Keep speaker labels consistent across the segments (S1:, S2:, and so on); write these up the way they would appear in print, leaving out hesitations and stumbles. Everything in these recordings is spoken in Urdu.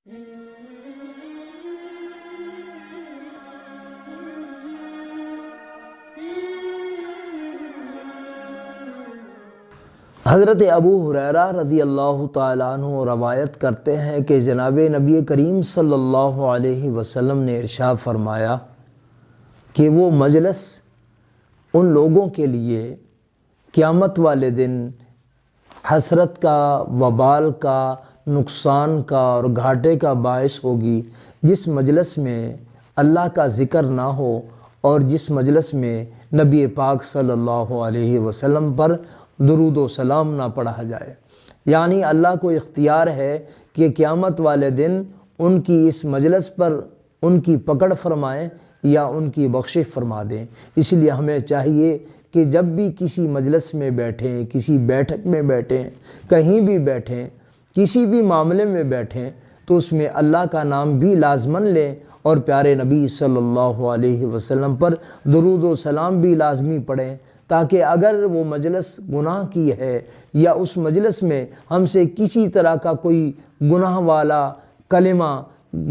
S1: حضرت ابو ہریرہ رضی اللہ تعالیٰ عنہ روایت کرتے ہیں کہ جناب نبی کریم صلی اللہ علیہ وسلم نے ارشاد فرمایا کہ وہ مجلس ان لوگوں کے لیے قیامت والے دن حسرت کا، وبال کا، نقصان کا اور گھاٹے کا باعث ہوگی، جس مجلس میں اللہ کا ذکر نہ ہو اور جس مجلس میں نبی پاک صلی اللہ علیہ وسلم پر درود و سلام نہ پڑھا جائے۔ یعنی اللہ کو اختیار ہے کہ قیامت والے دن ان کی اس مجلس پر ان کی پکڑ فرمائیں یا ان کی بخشش فرما دیں۔ اس لیے ہمیں چاہیے کہ جب بھی کسی مجلس میں بیٹھیں، کسی بیٹھک میں بیٹھیں، کہیں بھی بیٹھیں، کسی بھی معاملے میں بیٹھیں تو اس میں اللہ کا نام بھی لازماً لیں اور پیارے نبی صلی اللہ علیہ وسلم پر درود و سلام بھی لازمی پڑھیں، تاکہ اگر وہ مجلس گناہ کی ہے یا اس مجلس میں ہم سے کسی طرح کا کوئی گناہ والا کلمہ،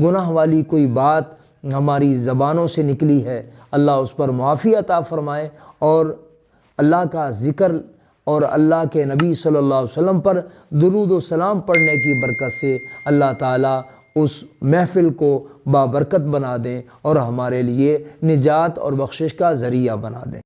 S1: گناہ والی کوئی بات ہماری زبانوں سے نکلی ہے، اللہ اس پر معافی عطا فرمائے اور اللہ کا ذکر اور اللہ کے نبی صلی اللہ علیہ وسلم پر درود و سلام پڑھنے کی برکت سے اللہ تعالیٰ اس محفل کو بابرکت بنا دیں اور ہمارے لیے نجات اور بخشش کا ذریعہ بنا دیں۔